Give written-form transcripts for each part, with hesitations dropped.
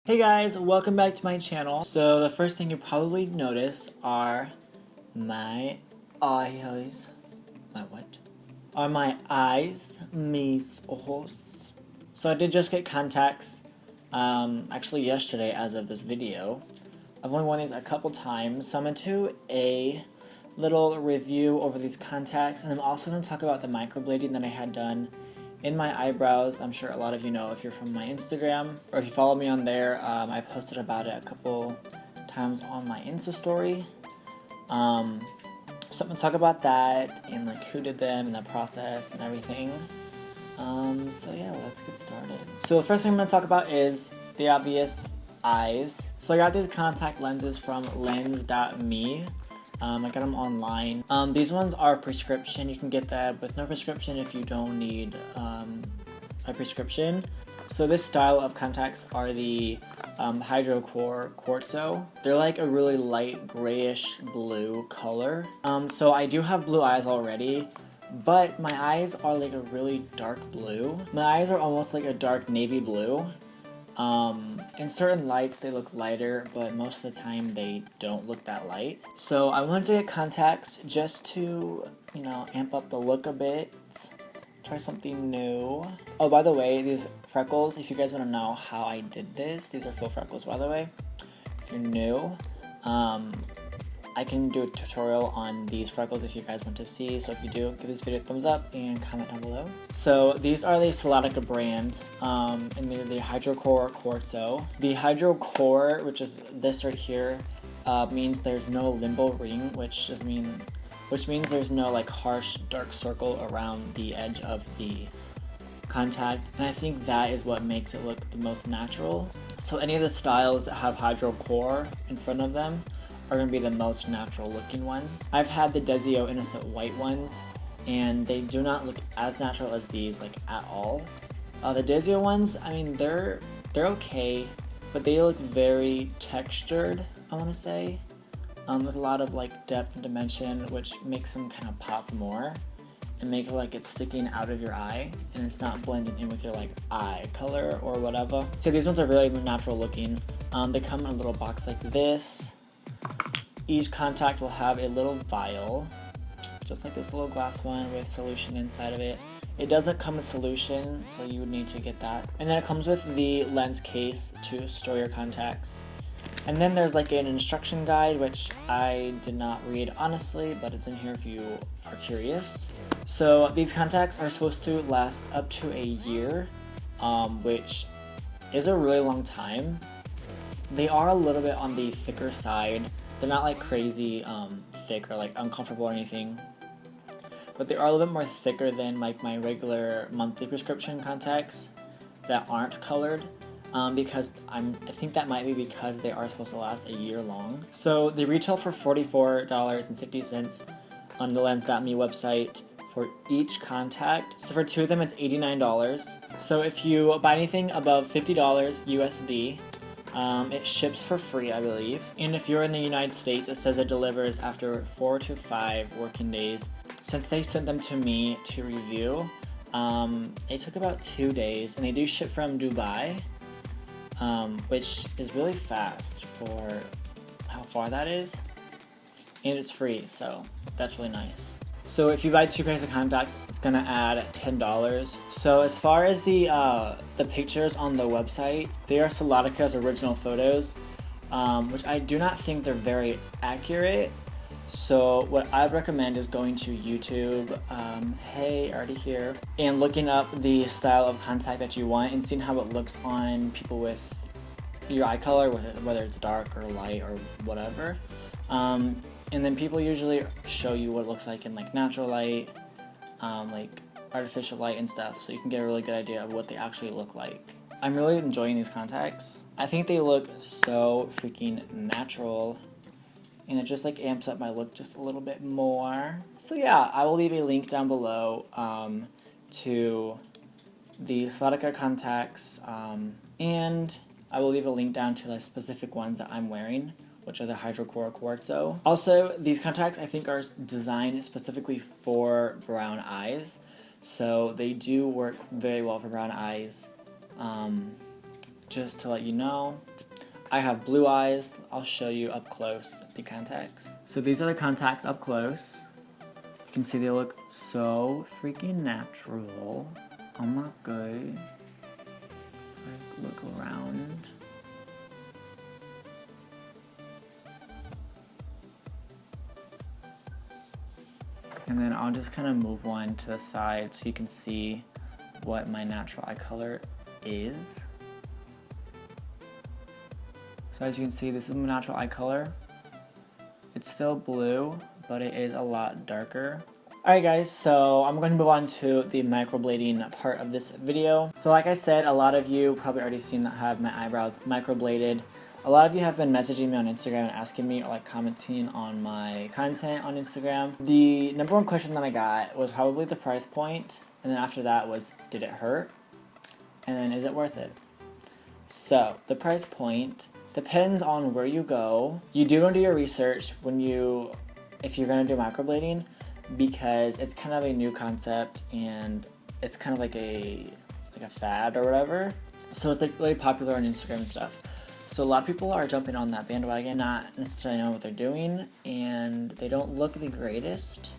Hey guys, welcome back to my channel. So the first thing you probably notice are my eyes. My what? Are my eyes, mis ojos. So I did just get contacts, actually yesterday as of this video. I've only worn these a couple times, so I'm going to do a little review over these contacts, and I'm also going to talk about the microblading that I had done in my eyebrows. I'm sure a lot of you know if you're from my Instagram, or if you follow me on there. I posted about it a couple times on my Insta story. So I'm going to talk about that, and like who did them, and the process, and everything. So yeah, let's get started. So the first thing I'm going to talk about is the obvious eyes. So I got these contact lenses from lens.me. I got them online. These ones are prescription. You can get that with no prescription if you don't need a prescription. So this style of contacts are the Hydrocore Quartzo. They're like a really light grayish blue color. So I do have blue eyes already, but my eyes are like a really dark blue. My eyes are almost like a dark navy blue. In certain lights they look lighter, but most of the time they don't look that light. So I wanted to get contacts just to, you know, amp up the look a bit. Try something new. Oh, by the way, these freckles, if you guys want to know how I did this, these are full freckles, by the way. If you're new, I can do a tutorial on these freckles if you guys want to see. So if you do, give this video a thumbs up and comment down below. So these are the Solotica brand, and they're the Hydrocore Quartzo. The Hydrocore, which is this right here, means there's no limbo ring, which means there's no like harsh dark circle around the edge of the contact, and I think that is what makes it look the most natural. So any of the styles that have Hydrocore in front of them are going to be the most natural looking ones. I've had the Desio Innocent White ones, and they do not look as natural as these, like, at all. The Desio ones, I mean, they're okay, but they look very textured, I want to say. There's a lot of like depth and dimension, which makes them kind of pop more and make it like it's sticking out of your eye, and it's not blending in with your like eye color or whatever. So these ones are really natural looking. They come in a little box like this. Each contact will have a little vial, just like this little glass one with solution inside of it. It doesn't come with solution, so you would need to get that. And then it comes with the lens case to store your contacts. And then there's like an instruction guide, which I did not read honestly, but it's in here if you are curious. So these contacts are supposed to last up to a year, which is a really long time. They are a little bit on the thicker side. They're not like crazy thick or like uncomfortable or anything, but they are a little bit more thicker than like my regular monthly prescription contacts that aren't colored, because I think that might be because they are supposed to last a year long. So they retail for $44.50 on the lens.me website for each contact. So for two of them it's $89. So if you buy anything above $50 USD, it ships for free, I believe. And if you're in the United States, it says it delivers after 4 to 5 working days. Since they sent them to me to review, it took about 2 days, and they do ship from Dubai, which is really fast for how far that is. And it's free, so that's really nice. So if you buy 2 pairs of contacts, it's gonna add $10. So as far as the pictures on the website, they are Solotica's original photos, which I do not think they're very accurate. So what I'd recommend is going to YouTube, hey, already here, and looking up the style of contact that you want and seeing how it looks on people with your eye color, whether it's dark or light or whatever. And then people usually show you what it looks like in like natural light, like artificial light and stuff, so you can get a really good idea of what they actually look like. I'm really enjoying these contacts. I think they look so freaking natural, and it just like amps up my look just a little bit more. So yeah, I will leave a link down below to the Solotica contacts, and I will leave a link down to the specific ones that I'm wearing, which are the Hydrocore Quartzo. Also, these contacts I think are designed specifically for brown eyes, so they do work very well for brown eyes. just to let you know, I have blue eyes. I'll show you up close the contacts. So these are the contacts up close. You can see they look so freaking natural. Oh my god. Like, look around. And then I'll just kind of move one to the side so you can see what my natural eye color is. So as you can see, this is my natural eye color. It's still blue, but it is a lot darker. Alright guys, so I'm going to move on to the microblading part of this video. So like I said, a lot of you probably already seen that I have my eyebrows microbladed. A lot of you have been messaging me on Instagram and asking me, or like commenting on my content on Instagram. The number one question that I got was probably the price point, and then after that was, did it hurt? And then, is it worth it? So, the price point depends on where you go. You do want to do your research if you're going to do microblading, because it's kind of a new concept and it's kind of like a fad or whatever. So it's like really popular on Instagram and stuff. So a lot of people are jumping on that bandwagon, not necessarily knowing what they're doing, and they don't look the greatest,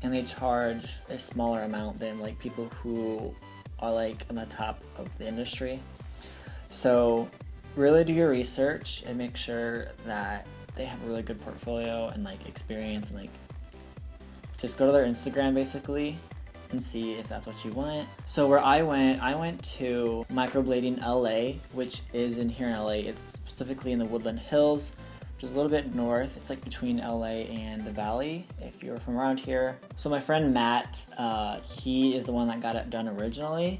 and they charge a smaller amount than like people who are like in the top of the industry. So really do your research and make sure that they have a really good portfolio and like experience, and like just go to their Instagram basically and see if that's what you want. So where I went to Microblading LA, which is in here in LA. It's specifically in the Woodland Hills, which is a little bit north. It's like between LA and the Valley, if you're from around here. So my friend Matt, he is the one that got it done originally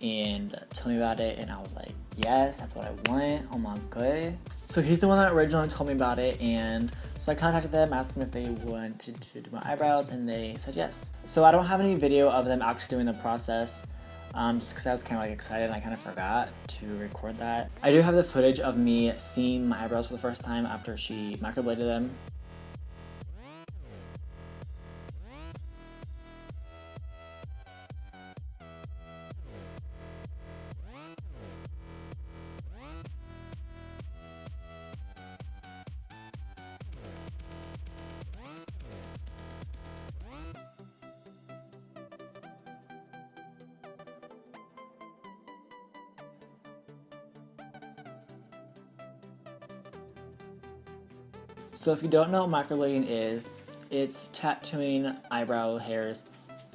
and told me about it, and I was like, yes, that's what I want. Oh my god. So he's the one that originally told me about it, and so I contacted them, asked them if they wanted to do my eyebrows, and they said yes. So I don't have any video of them actually doing the process, just because I was kind of like excited and I kind of forgot to record that. I do have the footage of me seeing my eyebrows for the first time after she microbladed them. So if you don't know what microblading is, it's tattooing eyebrow hairs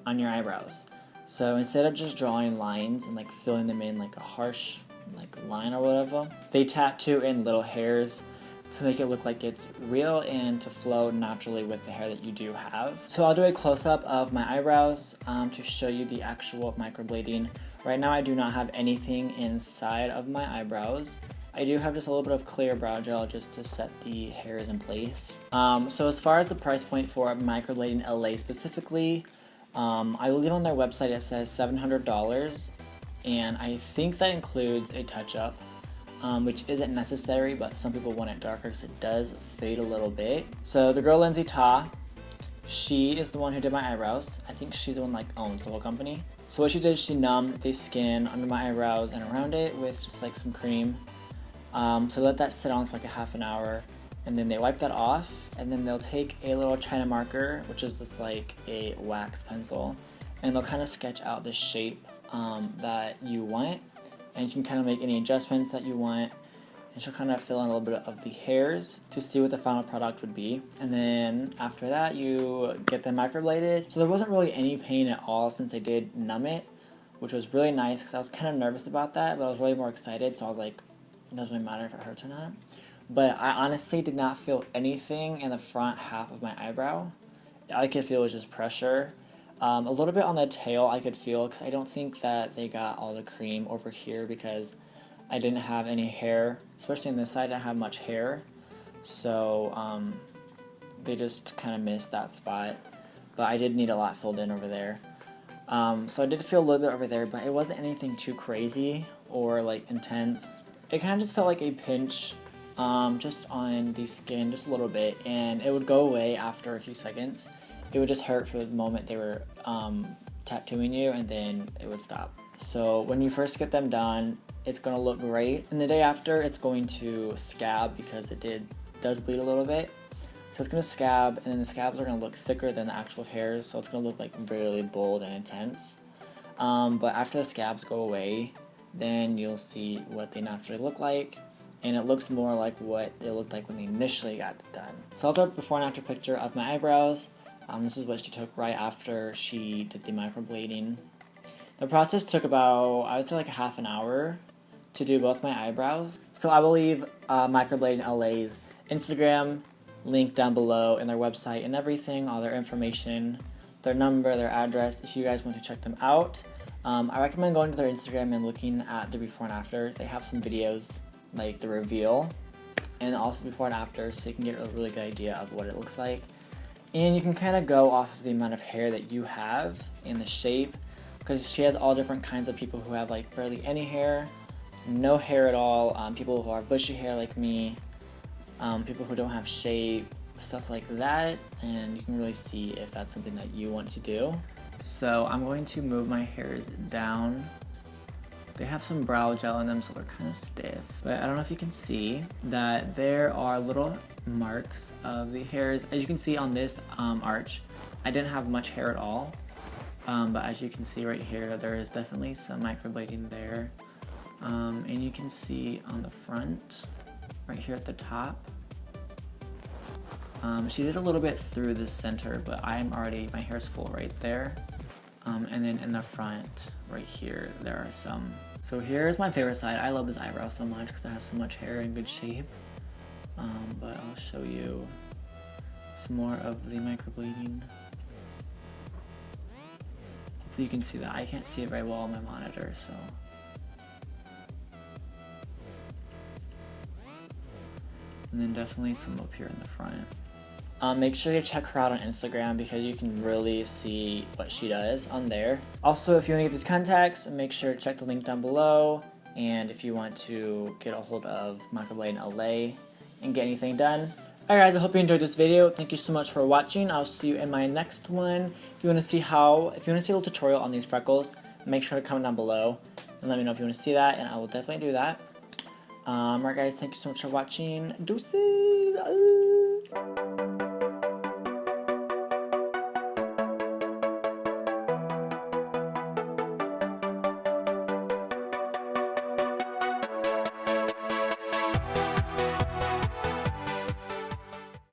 on your eyebrows. So instead of just drawing lines and like filling them in like a harsh like line or whatever, they tattoo in little hairs to make it look like it's real and to flow naturally with the hair that you do have. So I'll do a close-up of my eyebrows to show you the actual microblading. Right now I do not have anything inside of my eyebrows. I do have just a little bit of clear brow gel just to set the hairs in place. So as far as the price point for microblading LA specifically, I believe on their website it says $700, and I think that includes a touch-up, which isn't necessary, but some people want it darker because it does fade a little bit. So the girl Lindsay Ta, she is the one who did my eyebrows. I think she's the one like owns the whole company. So what she did, she numbed the skin under my eyebrows and around it with just like some cream. So let that sit on for like a half an hour, and then they wipe that off, and then they'll take a little China marker, which is just like a wax pencil, and they'll kind of sketch out the shape that you want, and you can kind of make any adjustments that you want, and she'll kind of fill in a little bit of the hairs to see what the final product would be. And then after that you get them microbladed. So there wasn't really any pain at all since they did numb it, which was really nice because I was kind of nervous about that, but I was really more excited, so I was like, it doesn't really matter if it hurts or not. But I honestly did not feel anything in the front half of my eyebrow. All I could feel was just pressure. A little bit on the tail I could feel, because I don't think that they got all the cream over here because I didn't have any hair, especially on this side. I didn't have much hair, so they just kind of missed that spot. But I did need a lot filled in over there. So I did feel a little bit over there, but it wasn't anything too crazy or like intense. It kind of just felt like a pinch just on the skin, just a little bit, and it would go away after a few seconds. It would just hurt for the moment they were tattooing you, and then it would stop. So when you first get them done, it's going to look great. And the day after, it's going to scab because it does bleed a little bit. So it's going to scab, and then the scabs are going to look thicker than the actual hairs, so it's going to look like really bold and intense. But after the scabs go away, then you'll see what they naturally look like, and it looks more like what it looked like when they initially got done. So I'll throw a before and after picture of my eyebrows. This is what she took right after she did the microblading. The process took about, I would say, like a half an hour to do both my eyebrows. So I will leave Microblading LA's Instagram link down below, and their website and everything, all their information, their number, their address, if you guys want to check them out. I recommend going to their Instagram and looking at the before and afters. They have some videos like the reveal and also before and after, so you can get a really good idea of what it looks like. And you can kind of go off of the amount of hair that you have and the shape, because she has all different kinds of people who have like barely any hair, no hair at all, people who are bushy hair like me, people who don't have shape, stuff like that, and you can really see if that's something that you want to do. So I'm going to move my hairs down. They have some brow gel in them, so they're kind of stiff, but I don't know if you can see that there are little marks of the hairs. As you can see on this arch, I didn't have much hair at all, but as you can see right here, there is definitely some microblading there, and you can see on the front, right here at the top, she did a little bit through the center, but my hair's full right there. And then in the front, right here, there are some. So here's my favorite side. I love this eyebrow so much because it has so much hair and good shape. But I'll show you some more of the microblading. Hopefully you can see that. I can't see it very well on my monitor, so. And then definitely some up here in the front. Make sure you check her out on Instagram because you can really see what she does on there. Also, if you want to get these contacts, make sure to check the link down below. And if you want to get a hold of Microblading LA and get anything done. Alright guys, I hope you enjoyed this video. Thank you so much for watching. I'll see you in my next one. If you want to see a little tutorial on these freckles, make sure to comment down below and let me know if you want to see that, and I will definitely do that. Alright guys, thank you so much for watching. Deuces!